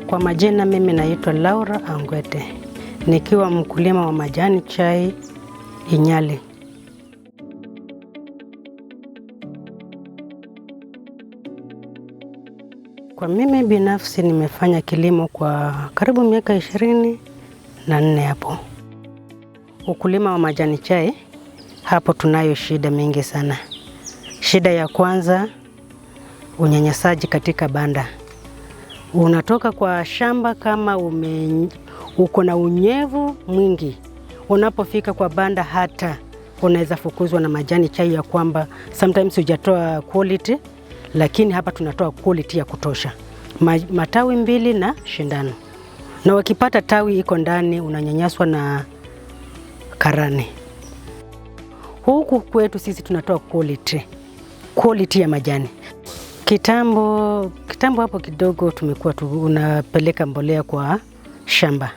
Kwa majina mimi naitwa Laura Angwete, nikiwa mkulima wa majani chai Inyali. Kwa mimi binafsi nimefanya kilimo kwa karibu miaka 24 hapo. Ukulima wa majani chai, hapo tunayo shida mingi sana. Shida ya kwanza, unyanyasaji katika banda. Unatoka kwa shamba kama uko na unyevu mwingi. Unapofika kwa banda hata unaweza fukuzwa na majani chai ya kwamba sometimes hujatoa quality, lakini hapa tunatoa quality ya kutosha. Matawi 2 na shindano. Na wakipata tawi iko ndani unanyanyaswa na karani. Huku kwetu sisi tunatoa quality ya majani. Kitambo hapo kidogo tumekuwa unapeleka mbolea kwa shamba.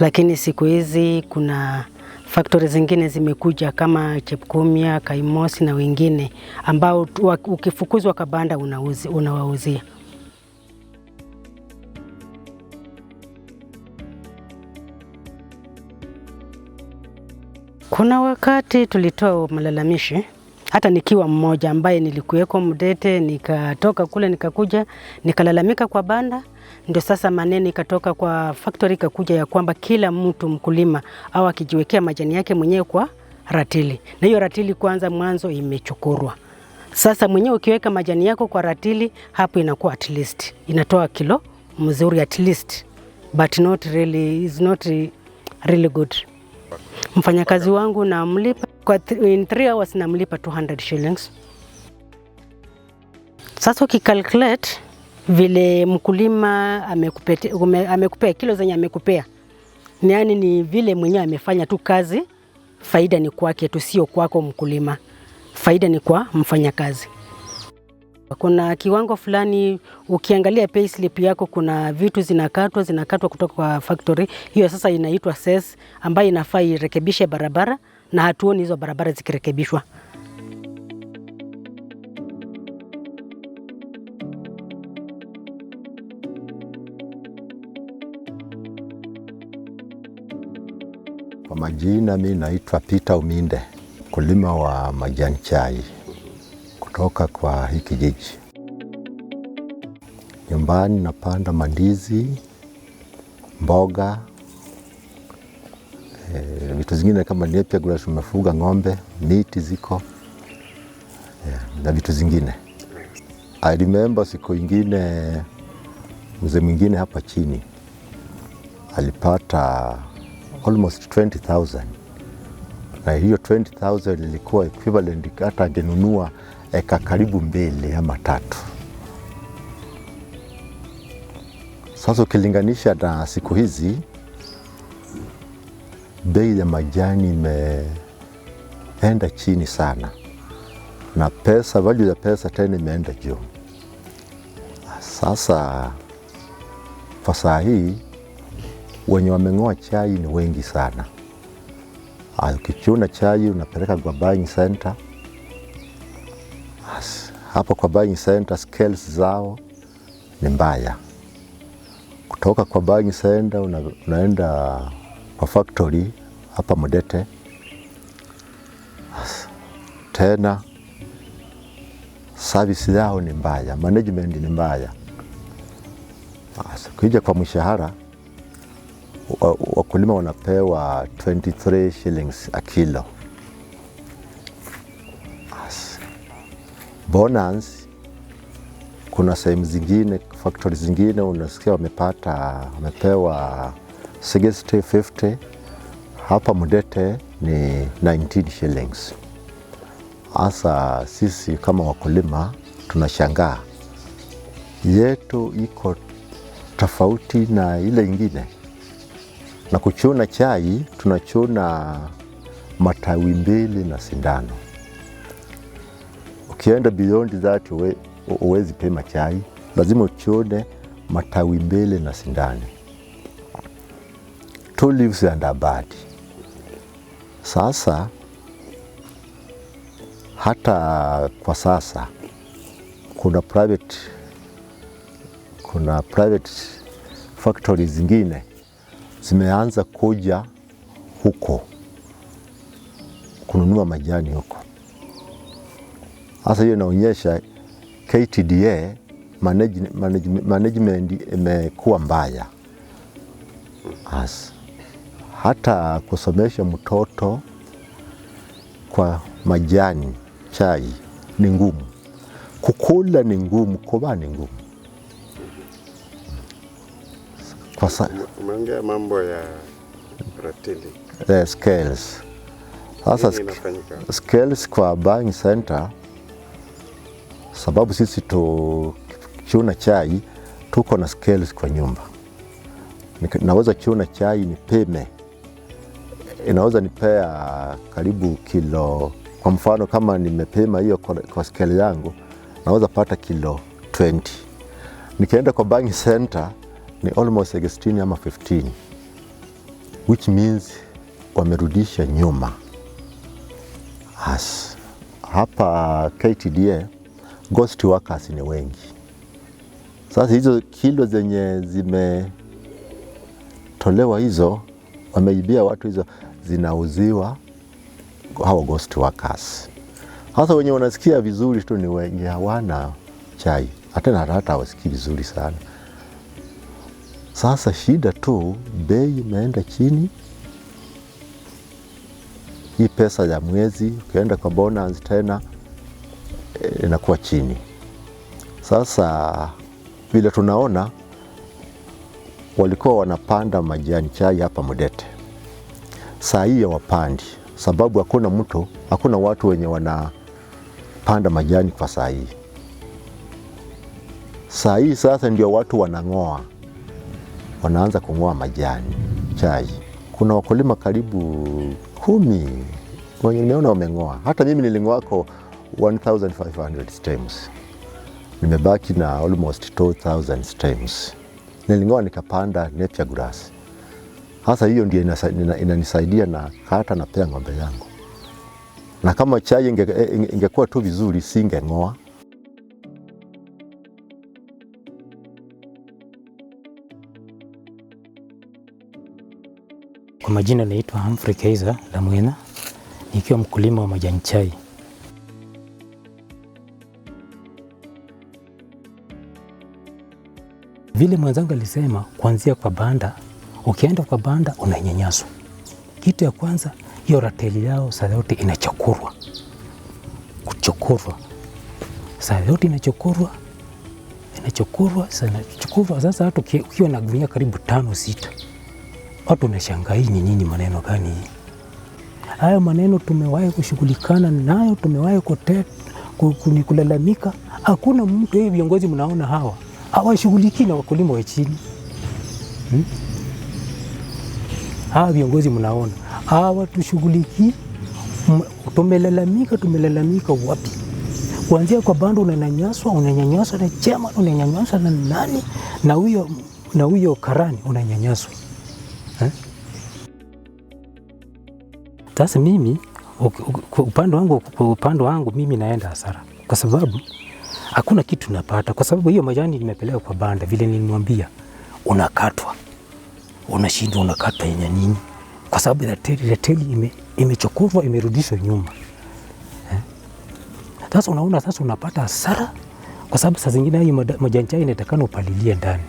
Lakini siku hizi kuna factories zingine zimekuja kama Chepkumia, Kaimosi na wengine ambao ukifukuzwa kwa banda unawauzia. Kuna wakati tulitoa malalamishi, hata nikiwa mmoja ambaye nilikuweko Mdete, nikatoka kule nikakuja, nikalalamika kwa banda, ndio sasa maneno ikatoka kwa factory ikakuja ya kwamba kila mtu mkulima au akijiwekea majani yake mwenyewe kwa ratili. Na hiyo ratili kwanza mwanzo imechukurwa. Sasa mwenyewe ukiweka majani yako kwa ratili, hapo inakuwa at least. Inatoa kilo mzuri at least, but is not really good. Mfanyakazi wangu namlipa in 3 hours namlipa 200 shillings. Sasa ukicalculate vile mkulima amekupea kilo zenye amekupea, yaani ni vile mwenyewe amefanya tu kazi, faida ni kwake tu, sio kwako mkulima. Faida ni kwa mfanyakazi. Kuna kiwango fulani ukiangalia payslip yako kuna vitu zinakatwa kutoka kwa factory. Hiyo sasa inaitwa cess ambayo inafaa irekebishe barabara na hatuoni hizo barabara zikirekebishwa. Kwa majina mimi naitwa Peter Uminde, mkulima wa majani chai kutoka kwa hiki kijiji. Nyumbani napanda mandizi, mboga, vitu zingine kama nepia gula tumefuga ng'ombe, miti ziko, na vitu zingine. I remember siku ingine mzee mwingine hapa chini alipata almost 20,000. Na hiyo 20,000 ilikuwa equivalent hata angenunua eka karibu 2 ama 3. Sasa ukilinganisha na siku hizi, bei ya majani imeenda chini sana, na value ya pesa tena imeenda juu. Sasa kwa saa hii wenye wameng'oa chai ni wengi sana. Ukichuna chai unapeleka kwa buying center. Hapo kwa buying center scales zao ni mbaya. Kutoka kwa buying center unaenda kwa factory hapa Mdete. Tena service zao ni mbaya, management ni mbaya. Ukija kwa mshahara, wakulima wanapewa 23 shillings a kilo. Bonus, kuna sehemu zingine, factories zingine unasikia wamepewa 60, 50. Hapa Mdete ni 19 shillings. Asa sisi kama wakulima tunashangaa yetu iko tofauti na ile ingine. Na kuchuna chai tunachuna matawi 2 na sindano. Ukienda beyond that uwezi pima chai, lazima uchune matawi 2 na sindano. 2 leaves and a bud. Sasa hata kwa sasa kuna private factories zingine zimeanza kuja huko kununua majani huko. Sasa hiyo inaonyesha KTDA management imekuwa mbaya. Hata kusomesha mtoto kwa majani chai ni ngumu. Kukula ni ngumu, kuvaa ni ngumu. Umeongea mambo ya ratili. Scales. Sasa scales kwa buying center, sababu sisi chuna chai tuko na scales kwa nyumba. Naweza chuna chai nipime. Inaweza nipea karibu kilo, kwa mfano kama nimepima hiyo kwa scale yangu, naweza pata kilo 20. Nikienda kwa buying center ni almost 16 ama 15, which means wamerudisha nyuma. Hapa KTDA ghost workers ni wengi. Sasa hizo kilo zenye zimetolewa hizo, wameibia watu, hizo zinauziwa hao ghost workers. Hasa wenye wanasikia vizuri tu ni wenye hawana chai, hata hawasikii vizuri sana. Sasa shida tu, bei imeenda chini. Hii pesa ya mwezi ukienda kwa bonus tena inakuwa chini. Sasa vile tunaona walikuwa wanapanda majani chai hapa Mudete, saa hii hawapandi, sababu hakuna watu wenye wanapanda majani kwa saa hii. Saa hii sasa ndio watu wanaanza kung'oa majani chai. Kuna wakulima karibu 10 wenye nimeona wameng'oa. Hata mimi niling'oako 1500 stems. Nimebaki na almost 2000 stems. Niling'oa nikapanda napier grass. Hasa hiyo ndio inanisaidia na hata napea ng'ombe yangu. Na kama chai ingekuwa tu vizuri singeng'oa. Kwa majina naitwa Humphrey Kaiser Lamwena, nikiwa mkulima wa majani chai. Vile mwenzangu alisema, kuanzia kwa banda, ukienda kwa banda unanyanyaswa. Kitu ya kwanza, hiyo rateli yao saa yote inachokurwa. Kuchokurwa. Saa yote inachokurwa. Sasa hata ukiwa na gunia karibu 5-6. Watu wanashangaa hii ni nini, maneno gani hii? Haya maneno tumewahi kushughulikana nayo, tumewahi kulalamika. Hakuna mtu, hii viongozi mnaona hawashughuliki na wakulima wa chini. Hawa viongozi mnaona hawatushughuliki. Tumelalamika wapi? Kuanzia kwa bando unanyanyaswa na chema, unanyanyaswa na nani, na huyo karani unanyanyaswa. Sasa mimi upande wangu mimi naenda hasara, kwa sababu hakuna kitu napata, kwa sababu hiyo majani nimepeleka kwa banda, vile nilimwambia unakatwa, unashindwa unakatwa yenye nini, kwa sababu rateli imechokurwa, imerudishwa nyuma. Sasa unaona, sasa unapata hasara, kwa sababu saa zingine hii majani chai inatakana upalilie ndani,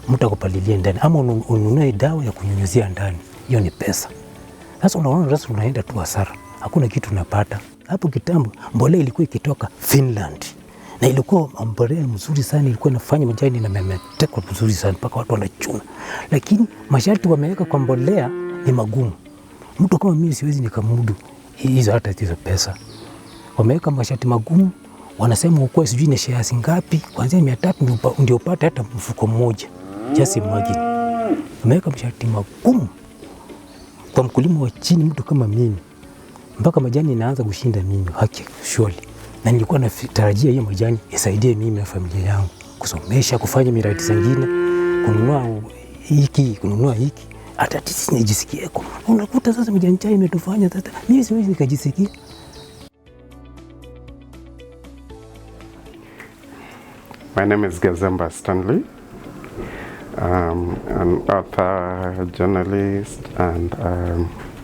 mtu akupalilie ndani, ama ununue dawa ya kunyunyuzia ndani, hiyo ni pesa. Sasa unaona, sasa unaenda tu hasara, hakuna kitu unapata. Hapo kitambo mbolea ilikuwa ikitoka Finland, na ilikuwa mbolea mzuri sana, ilikuwa inafanya majani na memetekwa mzuri sana mpaka watu wanachuna. Lakini masharti wameweka kwa mbolea ni magumu. Mtu kama mimi siwezi nikamudu hizo pesa. Wameweka masharti magumu, wanasema ukue sijui na shares ngapi, kuanzia 300 ndio upate hata mfuko mmoja. Just imagine. Wameweka masharti magumu. kwa mkulima wa chini, mtu kama mimi, mpaka majani inaanza kushinda mimi haki surely. Na nilikuwa natarajia hiyo majani isaidie mimi na familia yangu kusomesha, kufanya miradi zingine, kununua hiki, hata sisi nijisikieko. Unakuta sasa majani chai imetufanya sasa mimi siwezi nikajisikia. My name is Gazemba Stanley. An author, journalist, and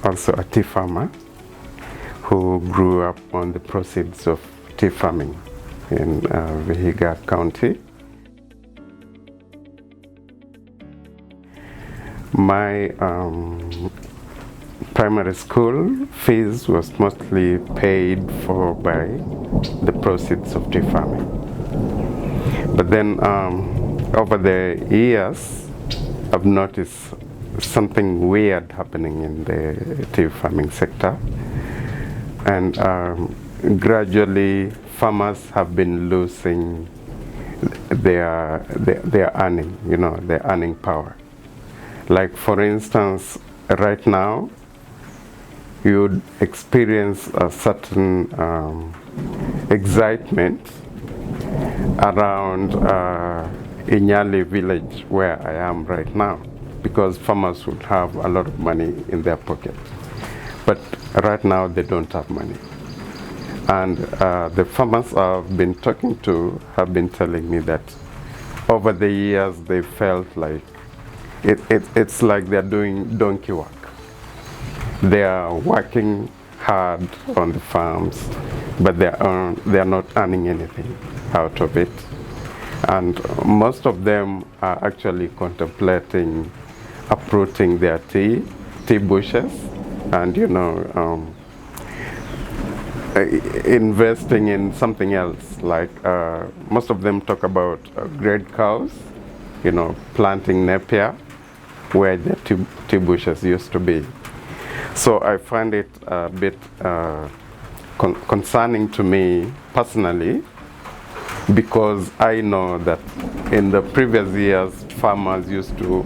also a tea farmer who grew up on the proceeds of tea farming in Vihiga County. My primary school fees was mostly paid for by the proceeds of tea farming. But then over the years, I've noticed something weird happening in the tea farming sector. And gradually, farmers have been losing their earning, their earning power. Like for instance, right now, you would experience a certain excitement around Inyali village where I am right now, because farmers would have a lot of money in their pocket. But right now they don't have money. And the farmers I've been talking to have been telling me that over the years they felt like it's like they're doing donkey work. They are working hard on the farms, but they are not earning anything out of it. And most of them are actually contemplating uprooting their tea bushes and investing in something else. Like most of them talk about grade cows, planting Napier where the tea bushes used to be. So I find it a bit concerning to me personally, because I know that in the previous years farmers used to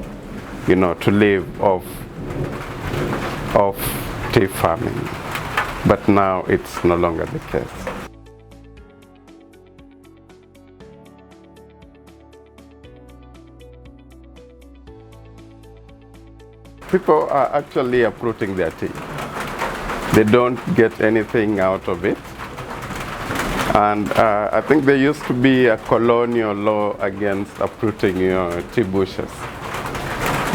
live off tea farming, but now it's no longer the case. People are actually uprooting their tea. They don't get anything out of it. And I think there used to be a colonial law against uprooting tea bushes.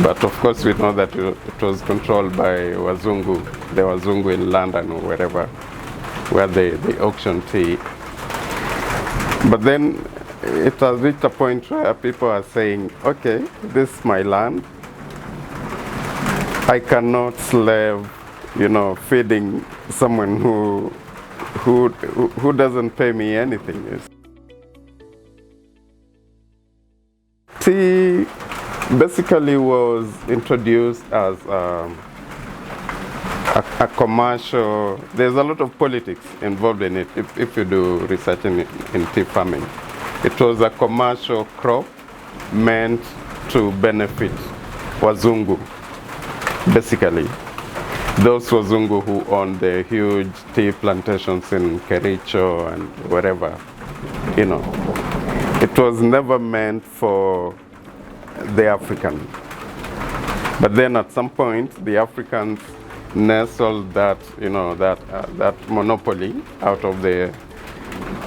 But of course we know that it was controlled by Wazungu, the Wazungu in London or wherever, where they auction tea. But then it has reached a point where people are saying, okay, this is my land. I cannot slave, feeding someone who doesn't pay me anything. Tea basically was introduced as a commercial. There's a lot of politics involved in it if you do research in tea farming. It was a commercial crop meant to benefit Wazungu, basically. Those Wazungu who own the huge tea plantations in Kericho and wherever, It was never meant for the African. But then at some point, the Africans nestled that, that monopoly out of the.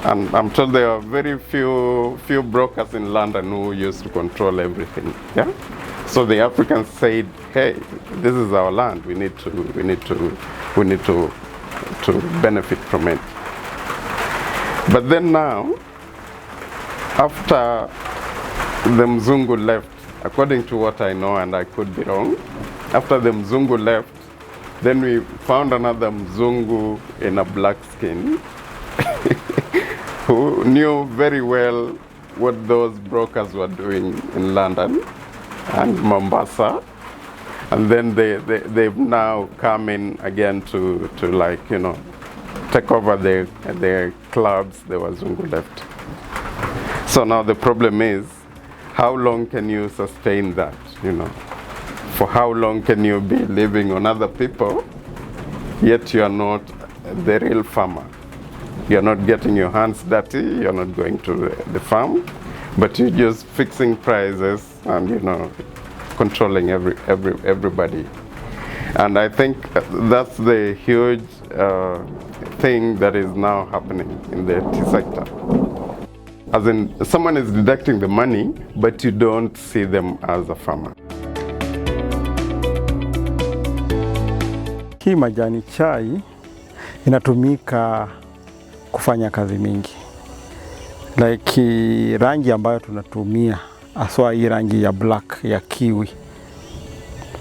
And I'm told there are very few brokers in London who used to control everything. Yeah. So the Africans said, "Hey, this is our land. We need to benefit from it." But then now, after the Mzungu left, according to what I know, and I could be wrong, after the Mzungu left, then we found another Mzungu in a black skin who knew very well what those brokers were doing in London and Mombasa, and then they've now come in again to take over the clubs the Wazungu left. So now the problem is, how long can you sustain that? For how long can you be living on other people, yet you are not the real farmer? You're not getting your hands dirty, you're not going to the farm, but you're just fixing prices and, you know, controlling everybody. And I think that's the huge thing that is now happening in the tea sector. As in, someone is deducting the money, but you don't see them as a farmer. Hii majani chai inatumika kufanya kazi mingi. Like rangi ambayo tunatumia, aswa hii rangi ya black ya kiwi.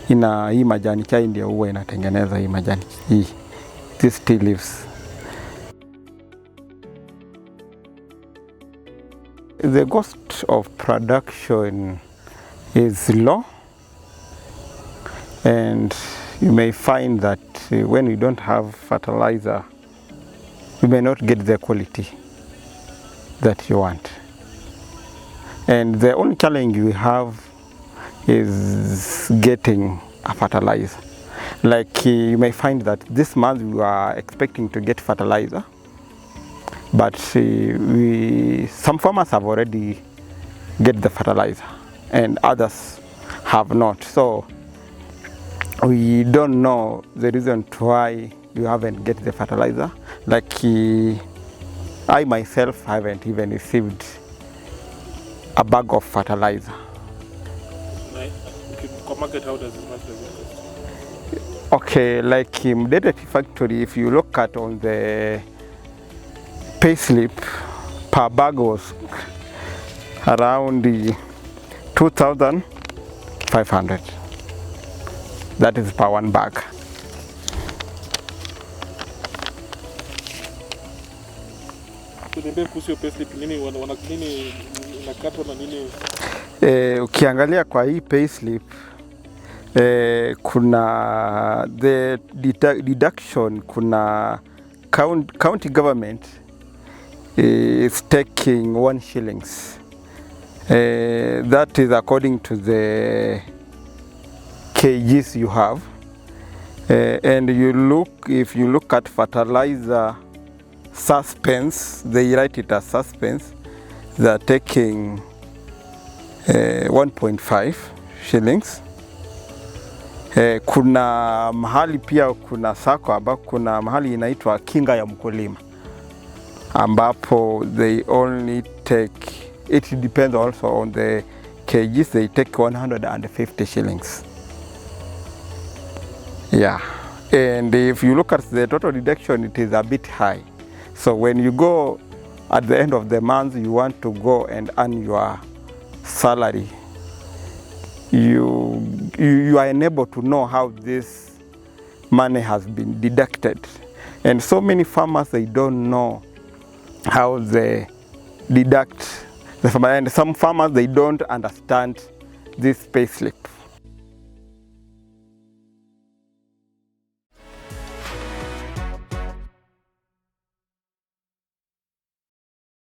Hii majani chai ndio huwa inatengeneza hii majani hii. These tea leaves. The cost of production is low, and you may find that when you don't have fertilizer, you may not get the quality that you want. And the only challenge we have is getting a fertilizer. Like you may find that this month we are expecting to get fertilizer, but some farmers have already get the fertilizer and others have not. So we don't know the reason why you haven't get the fertilizer. Like I myself haven't even received a bag of fertilizer. Market, how does it cost? Okay, like in Data Factory, if you look at on the pay slip, per bag was around 2,500. That is per one bag. Ukiangalia kwa hii payslip kuna the deduction, kuna county government is taking 1 shillings. That is according to the kgs you have. And if you look at fertilizer suspense, they write it as suspense, they are taking 1.5 shillings. Kuna mahali pia kuna sako ambapo kuna mahali inaitwa kinga ya mkulima ambapo they only take, it depends also on the kgs, they take 150 shillings. Yeah, and if you look at the total deduction, it is a bit high. So when you go at the end of the month, you want to go and earn your salary, you are unable to know how this money has been deducted. And so many farmers, they don't know how they deduct the farmer. And some farmers, they don't understand this pay slip.